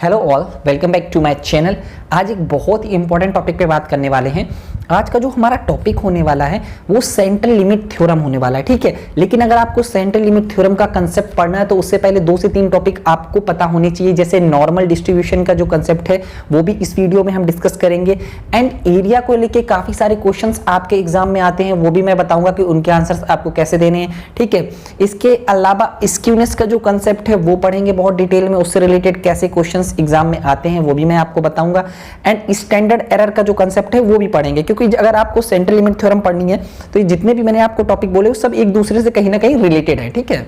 Hello all, welcome back to my channel. आज एक बहुत ही इंपॉर्टेंट टॉपिक पे बात करने वाले हैं। आज का जो हमारा टॉपिक होने वाला है वो सेंट्रल लिमिट थ्योरम होने वाला है, ठीक है। लेकिन अगर आपको सेंट्रल लिमिट थ्योरम का कंसेप्ट पढ़ना है तो उससे पहले 2 से 3 टॉपिक आपको पता होने चाहिए। जैसे नॉर्मल डिस्ट्रीब्यूशन का जो कंसेप्ट है वो भी इस वीडियो में हम डिस्कस करेंगे, एंड एरिया को लेके काफी सारे क्वेश्चंस आपके एग्जाम में आते हैं, वो भी मैं बताऊंगा कि उनके आंसर्स आपको कैसे देने हैं, ठीक है। इसके अलावा स्क्यूनेस का जो कंसेप्ट है वो पढ़ेंगे बहुत डिटेल में, उससे रिलेटेड कैसे क्वेश्चंस एग्जाम में आते हैं वो भी मैं आपको बताऊंगा, एंड स्टैंडर्ड एरर का जो कंसेप्ट है वो भी पढ़ेंगे। क्योंकि अगर आपको सेंट्रल लिमिट थ्योरम पढ़नी है तो ये जितने भी मैंने आपको टॉपिक बोले वो सब एक दूसरे से कहीं ना कहीं रिलेटेड है, ठीक है।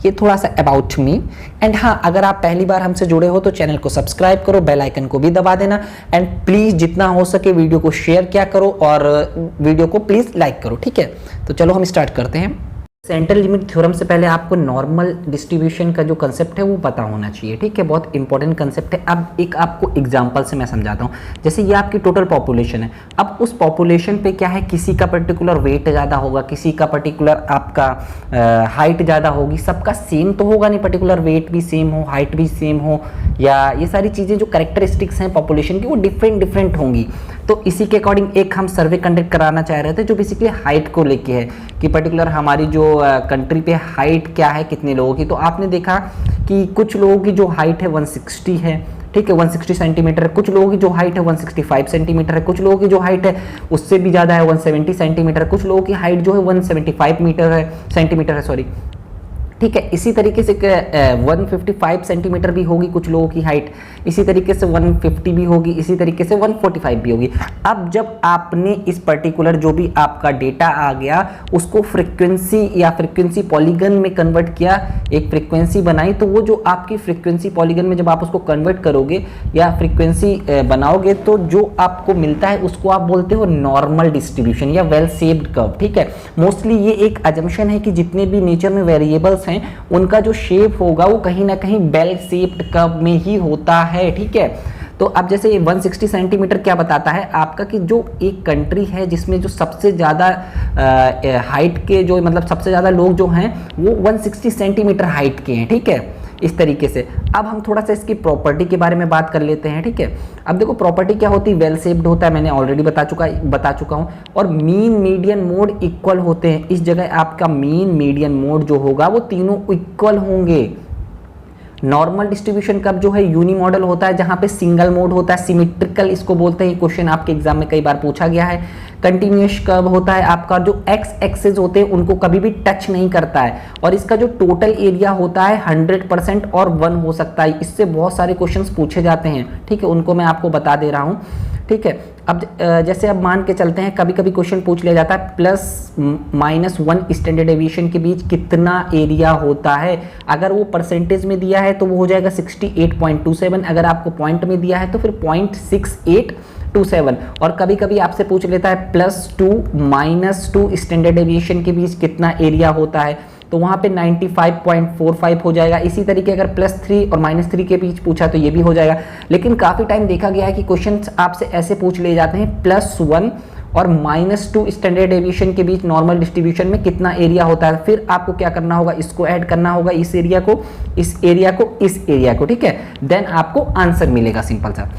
ये थोड़ा सा अबाउट मी, एंड हाँ, अगर आप पहली बार हमसे जुड़े हो तो चैनल को सब्सक्राइब करो, बेल आइकन को भी दबा देना, एंड प्लीज जितना हो सके वीडियो को शेयर किया करो और वीडियो को प्लीज लाइक करो, ठीक है। तो चलो हम स्टार्ट करते हैं। सेंट्रल लिमिट थ्योरम से पहले आपको नॉर्मल डिस्ट्रीब्यूशन का जो कंसेप्ट है वो पता होना चाहिए, ठीक है। बहुत इंपॉर्टेंट कंसेप्ट है। अब एक आपको एग्जांपल से मैं समझाता हूँ। जैसे ये आपकी टोटल पॉपुलेशन है, अब उस पॉपुलेशन पे क्या है, किसी का पर्टिकुलर वेट ज़्यादा होगा, किसी का पर्टिकुलर आपका हाइट ज़्यादा होगी, सबका सेम तो होगा नहीं, पर्टिकुलर वेट भी सेम हो, हाइट भी सेम हो, या ये सारी चीज़ें जो करेक्टरिस्टिक्स हैं पॉपुलेशन की वो डिफरेंट होंगी। तो इसी के अकॉर्डिंग एक हम सर्वे कंडक्ट कराना चाह रहे थे जो बेसिकली हाइट को लेके है कि पर्टिकुलर हमारी जो कंट्री पे हाइट क्या है कितने लोगों की। तो आपने देखा कि कुछ लोगों की जो हाइट है 160 है, ठीक है, 160 सेंटीमीटर है। कुछ लोगों की जो हाइट है 165 सेंटीमीटर है। कुछ लोगों की जो हाइट है उससे भी ज़्यादा है, 170 सेंटीमीटर। कुछ लोगों की हाइट जो है 175 सेंटीमीटर है, सॉरी, ठीक है। इसी तरीके से 155 सेंटीमीटर भी होगी कुछ लोगों की हाइट, इसी तरीके से 150 भी होगी, इसी तरीके से 145 भी होगी। अब जब आपने इस पर्टिकुलर जो भी आपका डेटा आ गया उसको फ्रीक्वेंसी या फ्रीक्वेंसी पॉलीगन में कन्वर्ट किया, एक फ्रीक्वेंसी बनाई, तो वो जो आपकी फ्रीक्वेंसी पॉलीगन में जब आप उसको कन्वर्ट करोगे या फ्रीक्वेंसी बनाओगे तो जो आपको मिलता है उसको आप बोलते हो नॉर्मल डिस्ट्रीब्यूशन या वेल शेप्ड कर्व, ठीक है। मोस्टली ये एक अजम्पशन है कि जितने भी नेचर में वेरिएबल्स हैं उनका जो शेप होगा वो कहीं ना कहीं बेल शेप्ड कर्व में ही होता है, ठीक है। तो अब जैसे ये 160 सेंटीमीटर क्या बताता है आपका कि जो एक कंट्री है जिसमें जो सबसे ज़्यादा हाइट के जो मतलब सबसे ज़्यादा लोग जो हैं वो 160 सेंटीमीटर हाइट के हैं, ठीक है। इस तरीके से अब हम थोड़ा सा इसकी प्रॉपर्टी के बारे में बात कर लेते हैं, ठीक है। अब देखो प्रॉपर्टी क्या होती है, वेल शेप्ड होता है, मैंने ऑलरेडी बता चुका हूँ, और मीन मीडियन मोड इक्वल होते हैं। इस जगह आपका मीन मीडियन मोड जो होगा वो तीनों इक्वल होंगे। नॉर्मल डिस्ट्रीब्यूशन कर्व जो है यूनी मॉडल होता है जहां पे सिंगल मोड होता है, सिमेट्रिकल इसको बोलते हैं। ये क्वेश्चन आपके एग्जाम में कई बार पूछा गया है। कंटिन्यूअस कर्व होता है आपका, जो एक्स एक्सिस होते हैं उनको कभी भी टच नहीं करता है, और इसका जो टोटल एरिया होता है 100% और 1 हो सकता है। इससे बहुत सारे क्वेश्चंस पूछे जाते हैं, ठीक है, उनको मैं आपको बता दे रहा हूँ, ठीक है। अब जैसे अब मान के चलते हैं, कभी कभी क्वेश्चन पूछ लिया जाता है +-1 स्टैंडर्ड डेविएशन के बीच कितना एरिया होता है। अगर वो परसेंटेज में दिया है तो वो हो जाएगा 68.27, अगर आपको पॉइंट में दिया है तो फिर 0.6827, और कभी कभी आपसे पूछ लेता है +2-2 स्टैंडर्ड डेविएशन के बीच कितना एरिया होता है, तो वहाँ पे 95.45 हो जाएगा। इसी तरीके अगर +3 और -3 के बीच पूछा तो ये भी हो जाएगा। लेकिन काफ़ी टाइम देखा गया है कि क्वेश्चन आपसे ऐसे पूछ लिए जाते हैं +1 और -2 स्टैंडर्ड डेविएशन के बीच नॉर्मल डिस्ट्रीब्यूशन में कितना एरिया होता है। फिर आपको क्या करना होगा, इसको ऐड करना होगा, इस एरिया को, इस एरिया को, इस एरिया को, ठीक है। देन आपको आंसर मिलेगा, सिंपल सा।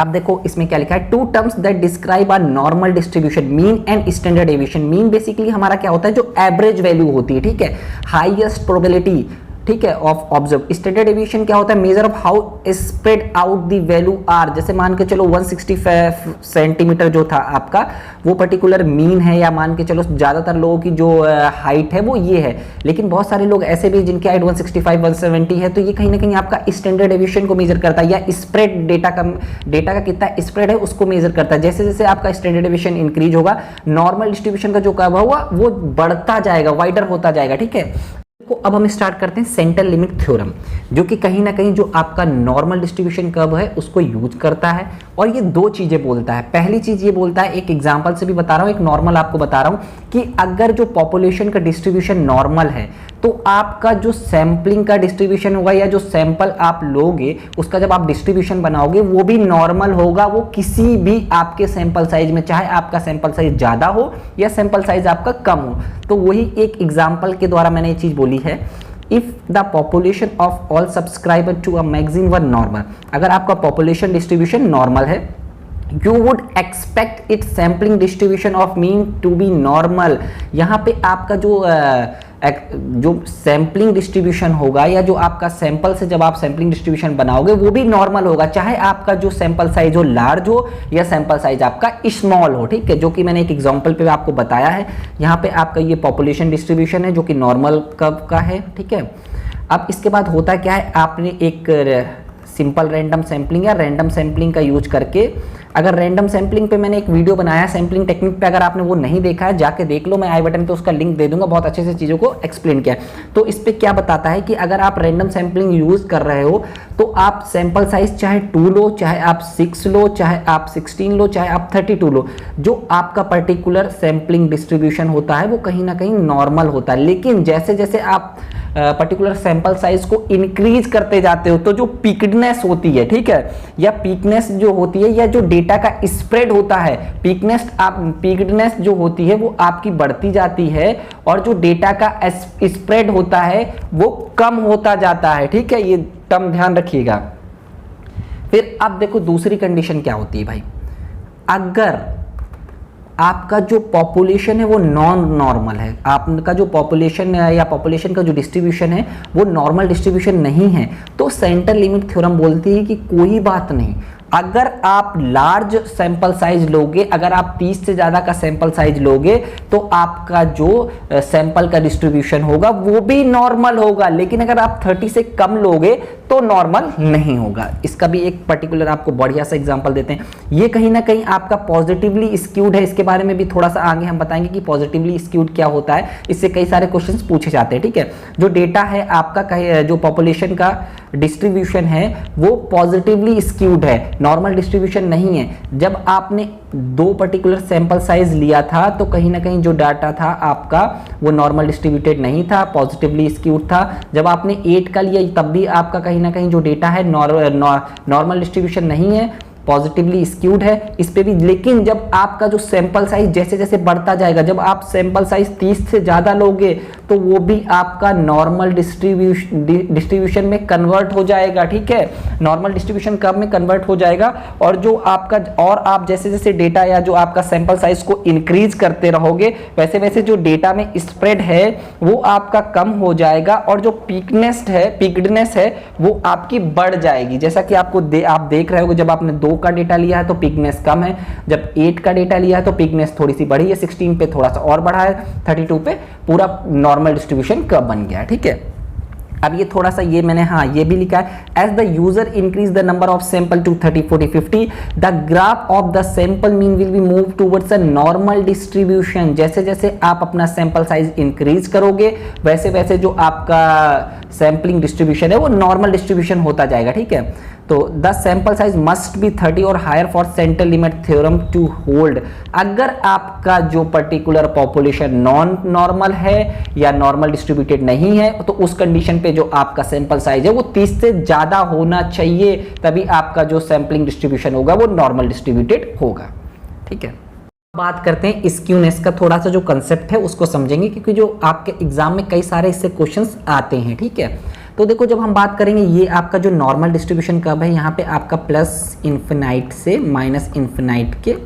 अब देखो इसमें क्या लिखा है, 2 terms that describe a normal distribution, mean and standard deviation. Mean basically हमारा क्या होता है, जो एवरेज वैल्यू होती है, ठीक है, हाईएस्ट प्रोबेबिलिटी, ठीक है, ऑफ ऑब्जर्व। स्टैंडर्ड डेविएशन क्या होता है, measure of how spread out the value are. जैसे मान के चलो 165 सेंटीमीटर जो था आपका वो पर्टिकुलर मीन है, या मान के चलो ज़्यादातर लोगों की जो हाइट है वो ये है। लेकिन बहुत सारे लोग ऐसे भी जिनकी हाइट 165 170 है, तो ये कहीं ना कहीं आपका स्टैंडर्ड डेविएशन को मेजर करता है, या स्प्रेड डेटा का कितना स्प्रेड है उसको मेजर करता है। जैसे जैसे आपका स्टैंडर्ड डेविएशन इंक्रीज होगा, नॉर्मल डिस्ट्रीब्यूशन का जो कर्व होगा वो बढ़ता जाएगा, वाइडर होता जाएगा, ठीक है। को अब हम स्टार्ट करते हैं सेंट्रल लिमिट थ्योरम, जो कि कहीं ना कहीं जो आपका नॉर्मल डिस्ट्रीब्यूशन कर्व है उसको यूज करता है, और ये 2 चीजें बोलता है। पहली चीज ये बोलता है, एक एग्जांपल से भी बता रहा हूं, एक नॉर्मल आपको बता रहा हूं, कि अगर जो पॉपुलेशन का डिस्ट्रीब्यूशन नॉर्मल है तो आपका जो सैंपलिंग का डिस्ट्रीब्यूशन होगा या जो सैंपल आप लोगे उसका जब आप डिस्ट्रीब्यूशन बनाओगे वो भी नॉर्मल होगा। वो किसी भी आपके सैंपल साइज में, चाहे आपका सैंपल साइज ज़्यादा हो या सैंपल साइज आपका कम हो। तो वही एक एग्जाम्पल के द्वारा मैंने ये चीज़ बोली है if the population of all subscriber to a magazine were normal, अगर आपका पॉपुलेशन डिस्ट्रीब्यूशन नॉर्मल है, you would expect its sampling distribution of mean to be normal। यहाँ पे आपका जो सैम्पलिंग डिस्ट्रीब्यूशन होगा या जो आपका सैंपल से जब आप सैम्पलिंग डिस्ट्रीब्यूशन बनाओगे वो भी नॉर्मल होगा, चाहे आपका जो सैंपल साइज हो लार्ज हो या सैंपल साइज आपका स्मॉल हो, ठीक है, जो कि मैंने एक एग्जांपल पे आपको बताया है। यहाँ पे आपका ये पॉपुलेशन डिस्ट्रीब्यूशन है जो कि नॉर्मल कर्व का है, ठीक है। अब इसके बाद होता क्या है, आपने एक सिंपल रैंडम सैम्पलिंग या रैंडम सैम्पलिंग का यूज करके, अगर रैंडम सैम्पलिंग पे मैंने एक वीडियो बनाया सैम्पलिंग टेक्निक पे, अगर आपने वो नहीं देखा है जाके देख लो, मैं आई बटन पे उसका लिंक दे दूंगा, बहुत अच्छे से चीज़ों को एक्सप्लेन किया है। तो इस पे क्या बताता है कि अगर आप रैंडम सैम्पलिंग यूज कर रहे हो तो आप सैंपल साइज चाहे 2 लो, चाहे आप 6 लो, चाहे आप 16 लो, चाहे आप 32 लो, जो आपका पर्टिकुलर सैम्पलिंग डिस्ट्रीब्यूशन होता है वो कहीं ना कहीं नॉर्मल होता है। लेकिन जैसे जैसे आप पर्टिकुलर सैंपल साइज को इंक्रीज करते जाते हो तो जो पीकनेस होती है, ठीक है, या पीकनेस जो होती है या जो डेटा का स्प्रेड होता है, पीकनेस जो होती है वो आपकी बढ़ती जाती है और जो डेटा का स्प्रेड होता है वो कम होता जाता है, ठीक है, ये टर्म ध्यान रखिएगा। फिर अब देखो दूसरी कंडीशन क्या होती है भाई, अगर आपका जो पॉपुलेशन है वो नॉन नॉर्मल है, आपका जो पॉपुलेशन या पॉपुलेशन का जो डिस्ट्रीब्यूशन है वो नॉर्मल डिस्ट्रीब्यूशन नहीं है, तो सेंटर लिमिट थ्योरम बोलती है कि कोई बात नहीं, अगर आप लार्ज सैंपल साइज लोगे, अगर आप 30 से ज़्यादा का सैंपल साइज लोगे तो आपका जो सैंपल का डिस्ट्रीब्यूशन होगा वो भी नॉर्मल होगा, लेकिन अगर आप 30 से कम लोगे तो नॉर्मल नहीं होगा। इसका भी एक पर्टिकुलर आपको बढ़िया सा एग्जांपल देते हैं, ये कहीं ना कहीं आपका पॉजिटिवली स्क्यूड है, इसके बारे में भी थोड़ा सा आगे हम बताएंगे कि पॉजिटिवली स्क्यूड क्या होता है, इससे कई सारे क्वेश्चंस पूछे जाते हैं, ठीक है। जो डेटा है आपका, जो पॉपुलेशन का डिस्ट्रीब्यूशन है वो पॉजिटिवली स्क्यूड है, नॉर्मल डिस्ट्रीब्यूशन नहीं है। जब आपने 2 पर्टिकुलर सैंपल साइज लिया था तो कहीं ना कहीं जो डाटा था आपका वो नॉर्मल डिस्ट्रीब्यूटेड नहीं था, पॉजिटिवली स्क्यूड था। जब आपने 8 का लिया तब भी आपका कहीं ना कहीं जो डेटा है नॉर्मल डिस्ट्रीब्यूशन नहीं है, पॉजिटिवली स्क्यूड है इस पे भी। लेकिन जब आपका जो सैंपल साइज जैसे जैसे बढ़ता जाएगा, जब आप सैंपल साइज 30 से ज़्यादा लोगे तो वो भी आपका नॉर्मल डिस्ट्रीब्यूशन में कन्वर्ट हो जाएगा, ठीक है, नॉर्मल डिस्ट्रीब्यूशन कब में कन्वर्ट हो जाएगा। और जो आपका, और आप जैसे जैसे डेटा या जो आपका सैंपल साइज को इंक्रीज करते रहोगे वैसे वैसे जो डेटा में स्प्रेड है वो आपका कम हो जाएगा और जो पीकनेस है वो आपकी बढ़ जाएगी। जैसा कि आपको आप देख रहे हो, जब आपने 2 का डेटा लिया है तो पिकनेस कम है, जब 8 का डेटा लिया है तो पिकनेस थोड़ी सी बढ़ी है, 16 पे थोड़ा सा और बढ़ा है, 32 पे पूरा नॉर्मल डिस्ट्रीब्यूशन कब बन गया है, ठीक है। अब ये थोड़ा सा ये मैंने ये भी लिखा है, as the user increase the number of sample to 30, 40, 50 the graph of the sample mean will be move towards a normal distribution. जैसे जैसे आप अपना सैंपल साइज इंक्रीज करोगे वैसे वैसे जो आपका सैंपलिंग डिस्ट्रीब्यूशन है वो नॉर्मल डिस्ट्रीब्यूशन होता जाएगा, ठीक है। तो the sample size must be 30 और higher for centre limit theorem to hold. अगर आपका जो पर्टिकुलर पॉपुलेशन नॉन नॉर्मल है या नॉर्मल डिस्ट्रीब्यूटेड नहीं है तो उस कंडीशन पे जो आपका सैंपल साइज है वो 30 से ज्यादा होना चाहिए, तभी आपका जो सैंपलिंग डिस्ट्रीब्यूशन होगा वो नॉर्मल डिस्ट्रीब्यूटेड होगा, ठीक है। बात करते हैं स्क्यूनेस का, थोड़ा सा जो कंसेप्ट है उसको समझेंगे क्योंकि जो आपके एग्जाम में कई सारे इससे क्वेश्चंस आते हैं, ठीक है। तो देखो जब हम बात करेंगे ये आपका जो नॉर्मल डिस्ट्रीब्यूशन कर्व है, यहाँ पे आपका प्लस इन्फिनाइट से माइनस इन्फिनाइट के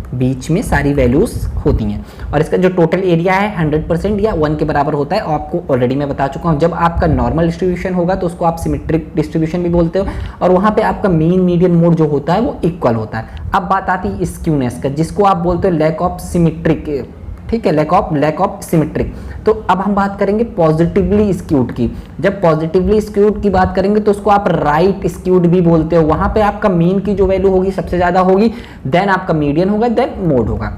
बीच में सारी वैल्यूज होती हैं और इसका जो टोटल एरिया है 100% या 1 के बराबर होता है। आपको ऑलरेडी मैं बता चुका हूँ, जब आपका नॉर्मल डिस्ट्रीब्यूशन होगा तो उसको आप सिमेट्रिक डिस्ट्रीब्यूशन भी बोलते हो और वहाँ पे आपका मीन मीडियन मोड जो होता है वो इक्वल होता है। अब बात आती है स्क्यूनेस का, जिसको आप बोलते हो लैक ऑफ सिमेट्रिक, ठीक है, लैक ऑफ सिमेट्रिक। तो अब हम बात करेंगे पॉजिटिवली स्क्यूड की। जब पॉजिटिवली स्क्यूड की बात करेंगे तो उसको आप राइट स्क्यूड भी बोलते हो। वहां पे आपका मीन की जो वैल्यू होगी सबसे ज्यादा होगी, देन आपका मीडियन होगा, देन मोड होगा।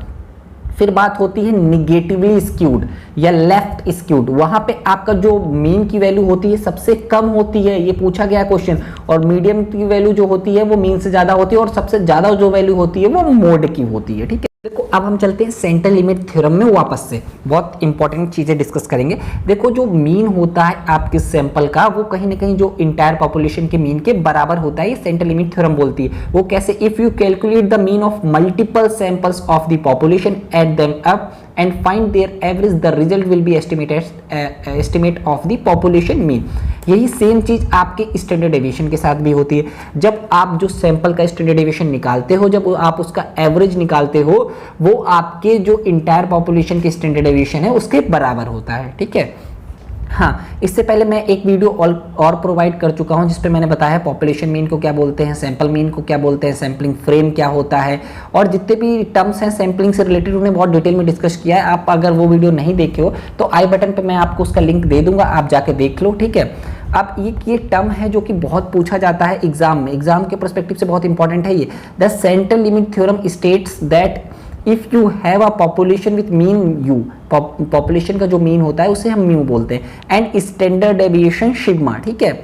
फिर बात होती है निगेटिवली स्क्यूड या लेफ्ट स्क्यूड। वहां पे आपका जो मीन की वैल्यू होती है सबसे कम होती है, ये पूछा गया क्वेश्चन, और मीडियम की वैल्यू जो होती है वो मीन से ज्यादा होती है और सबसे ज्यादा जो वैल्यू होती है वो मोड की होती है, ठीक है। देखो अब हम चलते हैं सेंट्रल लिमिट थ्योरम में वापस से, बहुत इंपॉर्टेंट चीजें डिस्कस करेंगे। देखो जो मीन होता है आपके सैंपल का वो कहीं ना कहीं जो इंटायर पॉपुलेशन के मीन के बराबर होता है, ये सेंट्रल लिमिट थ्योरम बोलती है। वो कैसे? If you calculate the mean of multiple samples of the population, add them up and find their average, the result will be estimate of the population mean. यही सेम चीज आपके standard deviation के साथ भी होती है। जब आप जो सैंपल का स्टैंडर्ड डेविएशन निकालते हो, जब आप उसका एवरेज निकालते हो, वो आपके जो इंटायर पॉपुलेशन के स्टैंडर्ड डेविएशन है उसके बराबर होता है। ठीक है। हाँ, इससे पहले मैं एक वीडियो और प्रोवाइड कर चुका हूँ जिसपे मैंने बताया पॉपुलेशन मीन को क्या बोलते हैं, सैंपल मीन को क्या बोलते हैं, सैम्पलिंग फ्रेम क्या होता है, और जितने भी टर्म्स हैं सैम्पलिंग से रिलेटेड उन्हें बहुत डिटेल में डिस्कस किया है। आप अगर वो वीडियो नहीं देखे हो तो आई बटन पे मैं आपको उसका लिंक दे दूंगा, आप जाके देख लो। ठीक है। अब ये टर्म है जो कि बहुत पूछा जाता है एग्जाम में, एग्जाम के पर्सपेक्टिव से बहुत इंपॉर्टेंट है ये। The central limit theorem states that if you have a population with mean you, population का जो मीन होता है उसे हम म्यू बोलते हैं, एंड स्टैंडर्ड डेविएशन सिग्मा। ठीक है।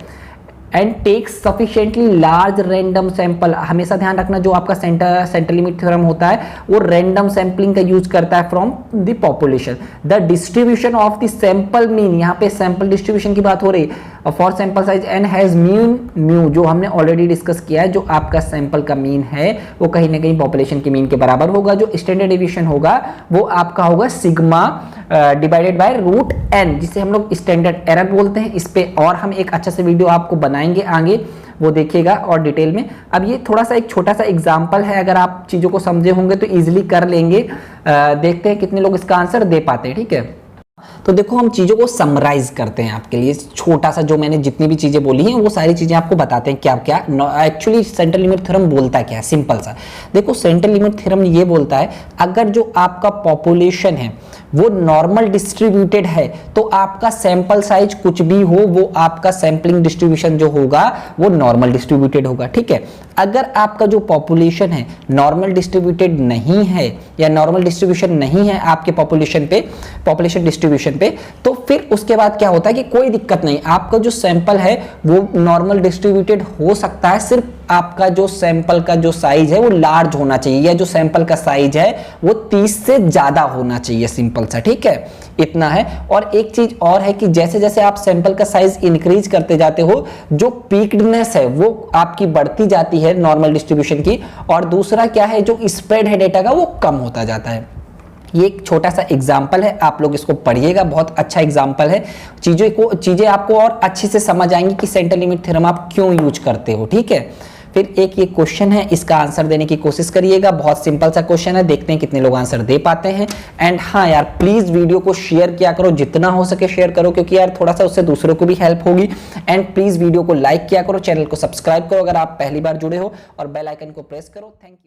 And take sufficiently large random sample, हमेशा ध्यान रखना जो आपका सेंट्रल लिमिट थ्योरम होता है वो रैंडम सैंपलिंग का यूज करता है from the population. The distribution of the sample mean, यहाँ पे सैंपल डिस्ट्रीब्यूशन की बात हो रही है, for sample size n has mean mu, जो हमने ऑलरेडी डिस्कस किया है, जो आपका सैंपल का मीन है वो कहीं ना कहीं पॉपुलेशन के मीन के बराबर होगा। जो स्टैंडर्ड डेविएशन होगा वो आपका होगा sigma divided by root n, जिसे हम लोग स्टैंडर्ड एरर बोलते हैं। इस पे और हम एक अच्छा से वीडियो आपको बनाएंगे आगे, वो देखिएगा और डिटेल में। अब ये थोड़ा सा एक छोटा सा एग्जांपल है, अगर आप चीजों को समझे होंगे तो इजीली कर लेंगे। देखते हैं कितने लोग इसका आंसर दे पाते हैं। ठीक है। तो देखो हम चीजों को समराइज करते हैं आपके लिए, छोटा सा जो मैंने जितनी भी चीजें बोली हैं वो सारी चीजें आपको बताते हैं क्या क्या एक्चुअली सेंट्रल लिमिट थ्योरम बोलता क्या है। सिंपल सा देखो, सेंट्रल लिमिट थ्योरम ये बोलता है अगर जो आपका पॉपुलेशन है वो नॉर्मल डिस्ट्रीब्यूटेड है तो आपका सैंपल साइज कुछ भी हो वो आपका सैंपलिंग डिस्ट्रीब्यूशन जो होगा वो नॉर्मल डिस्ट्रीब्यूटेड होगा। ठीक है। अगर आपका जो पॉपुलेशन है नॉर्मल डिस्ट्रीब्यूटेड नहीं है या नॉर्मल डिस्ट्रीब्यूशन नहीं है आपके पॉपुलेशन पे, पॉपुलेशन डिस्ट्रीब्यूशन पे, तो फिर उसके बाद क्या होता है कि कोई दिक्कत नहीं, आपका जो सैंपल है वो नॉर्मल डिस्ट्रीब्यूटेड हो सकता है, सिर्फ आपका जो सैंपल का जो साइज है वो लार्ज होना चाहिए, या जो सैंपल का साइज है वो 30 से ज्यादा होना चाहिए। सिंपल सा। ठीक है। इतना है। और एक चीज और है कि जैसे जैसे आप सैंपल का साइज इंक्रीज करते जाते हो, जो पीक्डनेस है वो आपकी बढ़ती जाती है नॉर्मल डिस्ट्रीब्यूशन की, और दूसरा क्या है जो स्प्रेड है डेटा का वो कम होता जाता है। ये एक छोटा सा एग्जाम्पल है, आप लोग इसको पढ़िएगा, बहुत अच्छा एग्जाम्पल है। चीजें आपको और अच्छे से समझ आएंगी कि सेंट्रल लिमिट थ्योरम आप क्यों यूज करते हो। ठीक है। फिर एक ये क्वेश्चन है, इसका आंसर देने की कोशिश करिएगा, बहुत सिंपल सा क्वेश्चन है, देखते हैं कितने लोग आंसर दे पाते हैं। एंड हाँ यार, प्लीज वीडियो को शेयर किया करो, जितना हो सके शेयर करो, क्योंकि यार थोड़ा सा उससे दूसरों को भी हेल्प होगी। एंड प्लीज वीडियो को लाइक किया करो, चैनल को सब्सक्राइब करो अगर आप पहली बार जुड़े हो, और बेल आइकन को प्रेस करो। Thank you.